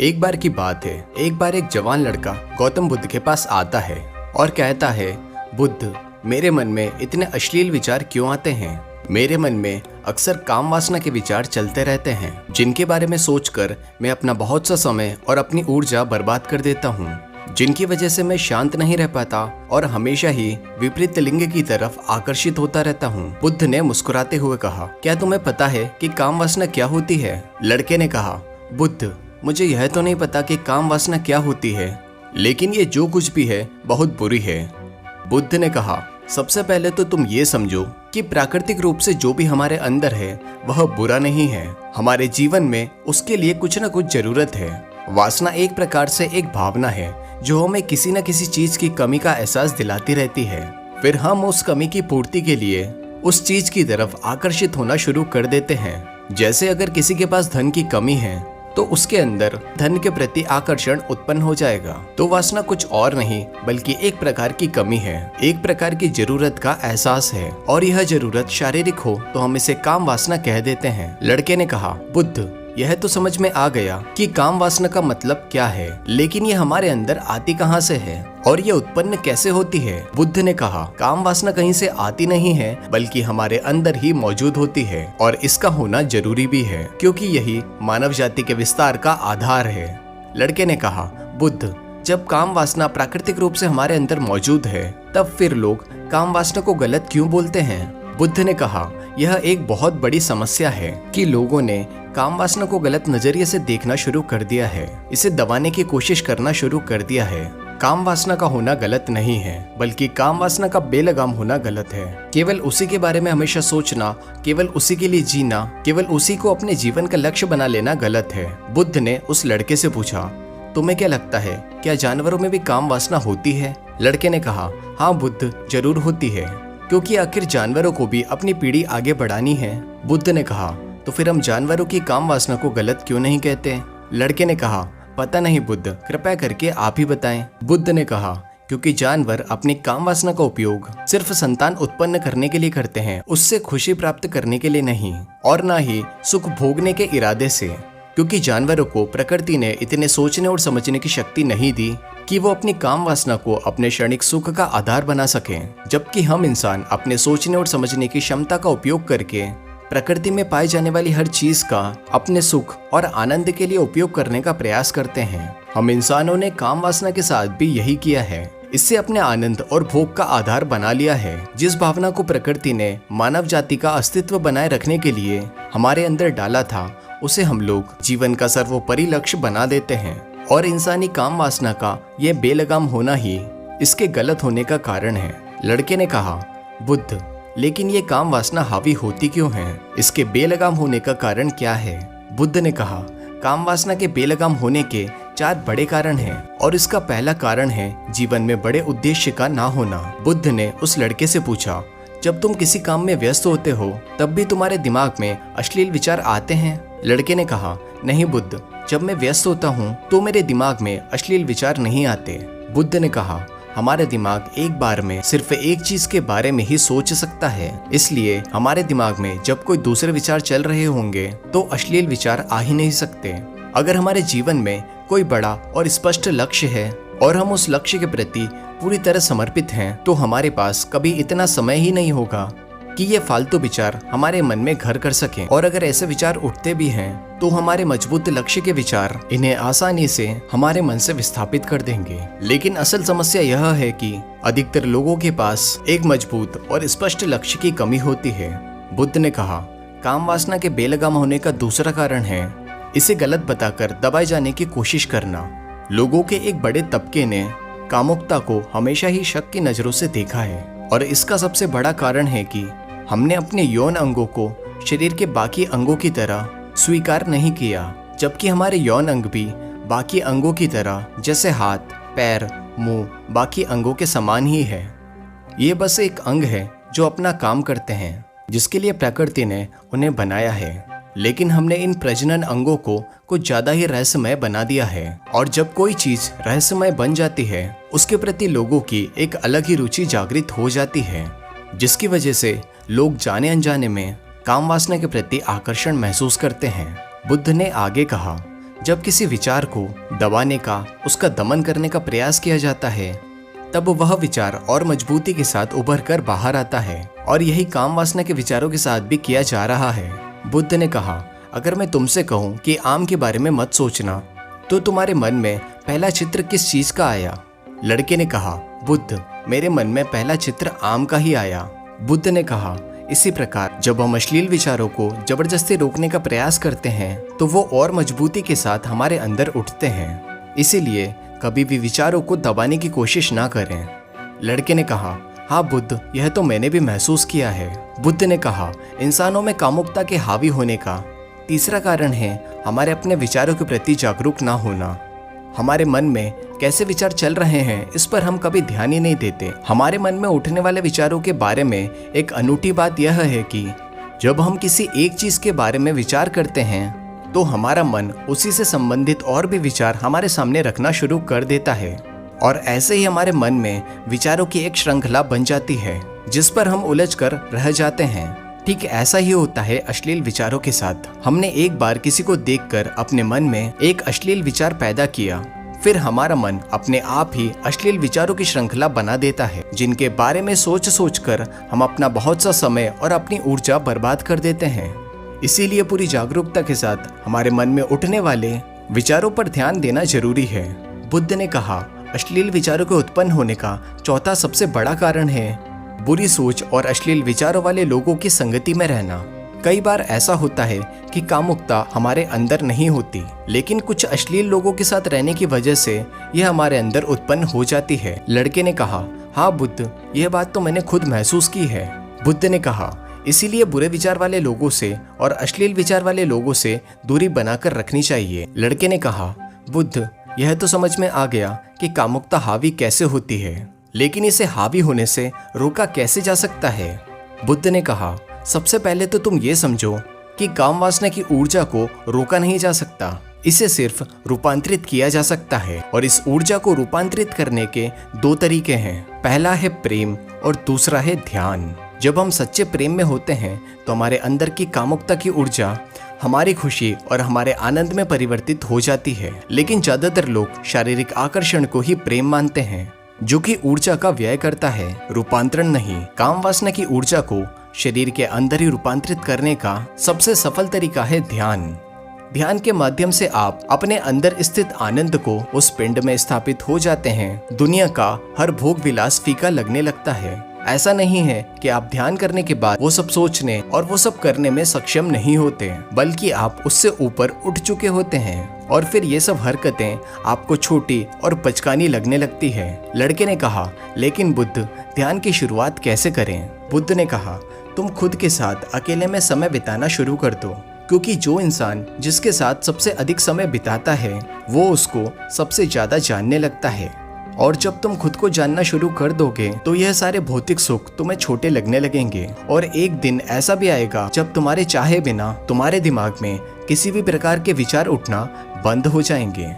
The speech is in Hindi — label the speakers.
Speaker 1: एक बार की बात है, एक बार एक जवान लड़का गौतम बुद्ध के पास आता है और कहता है, बुद्ध, मेरे मन में इतने अश्लील विचार क्यों आते हैं? मेरे मन में अक्सर काम वासना के विचार चलते रहते हैं, जिनके बारे में सोचकर मैं अपना बहुत सा समय और अपनी ऊर्जा बर्बाद कर देता हूँ, जिनकी वजह से मैं शांत नहीं रह पाता और हमेशा ही विपरीत लिंग की तरफ आकर्षित होता रहता हूँ। बुद्ध ने मुस्कुराते हुए कहा, क्या तुम्हें पता है कि काम वासना क्या होती है? लड़के ने कहा, बुद्ध, मुझे यह तो नहीं पता कि काम वासना क्या होती है, लेकिन ये जो कुछ भी है बहुत बुरी है। बुद्ध ने कहा, सबसे पहले तो तुम ये समझो कि प्राकृतिक रूप से जो भी हमारे अंदर है वह बुरा नहीं है। हमारे जीवन में उसके लिए कुछ न कुछ जरूरत है। वासना एक प्रकार से एक भावना है जो हमें किसी न किसी चीज की कमी का एहसास दिलाती रहती है। फिर हम उस कमी की पूर्ति के लिए उस चीज की तरफ आकर्षित होना शुरू कर देते हैं। जैसे अगर किसी के पास धन की कमी है तो उसके अंदर धन के प्रति आकर्षण उत्पन्न हो जाएगा। तो वासना कुछ और नहीं बल्कि एक प्रकार की कमी है, एक प्रकार की जरूरत का एहसास है, और यह जरूरत शारीरिक हो तो हम इसे काम वासना कह देते हैं। लड़के ने कहा, बुद्ध, यह तो समझ में आ गया कि काम वासना का मतलब क्या है, लेकिन ये हमारे अंदर आती कहाँ से है और ये उत्पन्न कैसे होती है? बुद्ध ने कहा, काम वासना कहीं से आती नहीं है बल्कि हमारे अंदर ही मौजूद होती है, और इसका होना जरूरी भी है क्योंकि यही मानव जाति के विस्तार का आधार है। लड़के ने कहा, बुद्ध, जब काम वासना प्राकृतिक रूप से हमारे अंदर मौजूद है तब फिर लोग काम वासना को गलत क्यों बोलते हैं? बुद्ध ने कहा, यह एक बहुत बड़ी समस्या है कि लोगों ने काम वासना को गलत नजरिए से देखना शुरू कर दिया है, इसे दबाने की कोशिश करना शुरू कर दिया है। काम वासना का होना गलत नहीं है बल्कि काम वासना का बेलगाम होना गलत है। केवल उसी के बारे में हमेशा सोचना, केवल उसी के लिए जीना, केवल उसी को अपने जीवन का लक्ष्य बना लेना गलत है। बुद्ध ने उस लड़के से पूछा, तुम्हें क्या लगता है, क्या जानवरों में भी काम वासना होती है? लड़के ने कहा, हाँ बुद्ध, जरूर होती है, क्योंकि आखिर जानवरों को भी अपनी पीढ़ी आगे बढ़ानी है। बुद्ध ने कहा, तो फिर हम जानवरों की काम वासना को गलत क्यों नहीं कहते? लड़के ने कहा, पता नहीं बुद्ध, कृपया करके आप ही बताएं। बुद्ध ने कहा, क्योंकि जानवर अपनी काम वासना का उपयोग सिर्फ संतान उत्पन्न करने के लिए करते हैं, उससे खुशी प्राप्त करने के लिए नहीं, और ना ही सुख भोगने के इरादे से, क्योंकि जानवरों को प्रकृति ने इतने सोचने और समझने की शक्ति नहीं दी कि वो अपनी काम वासना को अपने क्षणिक सुख का आधार बना सकें, जबकि हम इंसान अपने सोचने और समझने की क्षमता का उपयोग करके प्रकृति में पाई जाने वाली हर चीज का अपने सुख और आनंद के लिए उपयोग करने का प्रयास करते हैं। हम इंसानों ने काम वासना के साथ भी यही किया है, इससे अपने आनंद और भोग का आधार बना लिया है। जिस भावना को प्रकृति ने मानव जाति का अस्तित्व बनाए रखने के लिए हमारे अंदर डाला था, उसे हम लोग जीवन का सर्वोपरि लक्ष्य बना देते हैं, और इंसानी काम वासना का ये बेलगाम होना ही इसके गलत होने का कारण है। लड़के ने कहा, बुद्ध, लेकिन ये काम वासना हावी होती क्यों है? इसके बेलगाम होने का कारण क्या है? बुद्ध ने कहा, काम वासना के बेलगाम होने के 4 बड़े कारण हैं, और इसका पहला कारण है जीवन में बड़े उद्देश्य का ना होना। बुद्ध ने उस लड़के से पूछा, जब तुम किसी काम में व्यस्त होते हो तब भी तुम्हारे दिमाग में अश्लील विचार आते हैं? लड़के ने कहा, नहीं बुद्ध, जब मैं व्यस्त होता हूँ तो मेरे दिमाग में अश्लील विचार नहीं आते। बुद्ध ने कहा, हमारे दिमाग एक बार में सिर्फ एक चीज के बारे में ही सोच सकता है, इसलिए हमारे दिमाग में जब कोई दूसरे विचार चल रहे होंगे तो अश्लील विचार आ ही नहीं सकते। अगर हमारे जीवन में कोई बड़ा और स्पष्ट लक्ष्य है और हम उस लक्ष्य के प्रति पूरी तरह समर्पित हैं, तो हमारे पास कभी इतना समय ही नहीं होगा कि ये फालतू विचार हमारे मन में घर कर सकें। और अगर ऐसे विचार उठते भी हैं तो हमारे मजबूत लक्ष्य के विचार इन्हें आसानी से हमारे मन से विस्थापित कर देंगे। लेकिन असल समस्या यह है कि अधिकतर लोगों के पास एक मजबूत और स्पष्ट लक्ष्य की कमी होती है। बुद्ध ने कहा, काम वासना के बेलगाम होने का दूसरा कारण है इसे गलत बताकर दबाए जाने की कोशिश करना। लोगों के एक बड़े तबके ने कामुकता को हमेशा ही शक की नजरों से देखा है, और इसका सबसे बड़ा कारण है कि हमने अपने यौन अंगों को शरीर के बाकी अंगों की तरह स्वीकार नहीं किया, जबकि हमारे यौन अंग भी बाकी अंगों की तरह जैसे हाथ, पैर, मुंह बाकी अंगों के समान ही है। ये बस एक अंग है जो अपना काम करते हैं, जिसके लिए प्रकृति ने उन्हें बनाया है, लेकिन हमने इन प्रजनन अंगों को कुछ ज्यादा ही रहस्यमय बना दिया है। और जब कोई चीज रहस्यमय बन जाती है, उसके प्रति लोगों की एक अलग ही रुचि जागृत हो जाती है, जिसकी वजह से लोग जाने अनजाने में काम वासना के प्रति आकर्षण महसूस करते हैं। बुद्ध ने आगे कहा, जब किसी विचार को दबाने का, उसका दमन करने का प्रयास किया जाता है, तब वह विचार और मजबूती के साथ उभर कर बाहर आता है। और यही काम वासना के विचारों के साथ भी किया जा रहा है। बुद्ध ने कहा, अगर मैं तुमसे कहूँ कि आम के बारे में मत सोचना, तो तुम्हारे मन में पहला चित्र किस चीज का आया? लड़के ने कहा, बुद्ध, मेरे मन में पहला चित्र आम का ही आया। बुद्ध ने कहा, इसी प्रकार जब हम अश्लील विचारों को जबरदस्ती रोकने का प्रयास करते हैं, तो वो और मजबूती के साथ हमारे अंदर उठते हैं। इसीलिए कभी भी विचारों को दबाने की कोशिश ना करें। लड़के ने कहा, हाँ बुद्ध, यह तो मैंने भी महसूस किया है। बुद्ध ने कहा, इंसानों में कामुकता के हावी होने का तीसरा कारण है हमारे अपने विचारों के प्रति जागरूक ना होना। हमारे मन में कैसे विचार चल रहे हैं, इस पर हम कभी ध्यान ही नहीं देते। हमारे मन में उठने वाले विचारों के बारे में एक अनूठी बात यह है कि जब हम किसी एक चीज के बारे में विचार करते हैं, तो हमारा मन उसी से संबंधित और भी विचार हमारे सामने रखना शुरू कर देता है। और ऐसे ही हमारे मन में विचारों की एक श्रृंखला बन जाती है, जिस पर हम उलझ कर रह जाते हैं। ठीक ऐसा ही होता है अश्लील विचारों के साथ। हमने एक बार किसी को देखकर अपने मन में एक अश्लील विचार पैदा किया, फिर हमारा मन अपने आप ही अश्लील विचारों की श्रृंखला बना देता है, जिनके बारे में सोच सोच कर हम अपना बहुत सा समय और अपनी ऊर्जा बर्बाद कर देते हैं। इसीलिए पूरी जागरूकता के साथ हमारे मन में उठने वाले विचारों पर ध्यान देना जरूरी है। बुद्ध ने कहा, अश्लील विचारों के उत्पन्न होने का चौथा सबसे बड़ा कारण है बुरी सोच और अश्लील विचारों वाले लोगों की संगति में रहना। कई बार ऐसा होता है कि कामुकता हमारे अंदर नहीं होती, लेकिन कुछ अश्लील लोगों के साथ रहने की वजह से यह हमारे अंदर उत्पन्न हो जाती है। लड़के ने कहा, हाँ बुद्ध, यह बात तो मैंने खुद महसूस की है। बुद्ध ने कहा, इसीलिए बुरे विचार वाले लोगों से और अश्लील विचार वाले लोगों से दूरी बनाकर रखनी चाहिए। लड़के ने कहा, बुद्ध, यह तो समझ में आ गया कि कामुकता हावी कैसे होती है, लेकिन इसे हावी होने से रोका कैसे जा सकता है? बुद्ध ने कहा, सबसे पहले तो तुम ये समझो कि काम वासना की ऊर्जा को रोका नहीं जा सकता, इसे सिर्फ रूपांतरित किया जा सकता है। और इस ऊर्जा को रूपांतरित करने के दो तरीके हैं, पहला है प्रेम और दूसरा है ध्यान। जब हम सच्चे प्रेम में होते हैं, तो हमारे अंदर की कामुकता की ऊर्जा हमारी खुशी और हमारे आनंद में परिवर्तित हो जाती है। लेकिन ज्यादातर लोग शारीरिक आकर्षण को ही प्रेम मानते हैं, जो कि ऊर्जा का व्यय करता है, रूपांतरण नहीं। काम वासना की ऊर्जा को शरीर के अंदर ही रूपांतरित करने का सबसे सफल तरीका है ध्यान। ध्यान के माध्यम से आप अपने अंदर स्थित आनंद को उस पिंड में स्थापित हो जाते हैं। दुनिया का हर भोग विलास फीका लगने लगता है। ऐसा नहीं है कि आप ध्यान करने के बाद वो सब सोचने और वो सब करने में सक्षम नहीं होते, बल्कि आप उससे ऊपर उठ चुके होते हैं और फिर ये सब हरकतें आपको छोटी और बचकानी लगने लगती है। लड़के ने कहा, लेकिन बुद्ध, ध्यान की शुरुआत कैसे करें? बुद्ध ने कहा, तुम खुद के साथ अकेले में समय बिताना शुरू कर दो, क्योंकि जो इंसान जिसके साथ सबसे अधिक समय बिताता है, वो उसको सबसे ज्यादा जानने लगता है। और जब तुम खुद को जानना शुरू कर दोगे, तो यह सारे भौतिक सुख तुम्हें छोटे लगने लगेंगे। और एक दिन ऐसा भी आएगा जब तुम्हारे चाहे बिना तुम्हारे दिमाग में किसी भी प्रकार के विचार उठना बंद हो जाएंगे।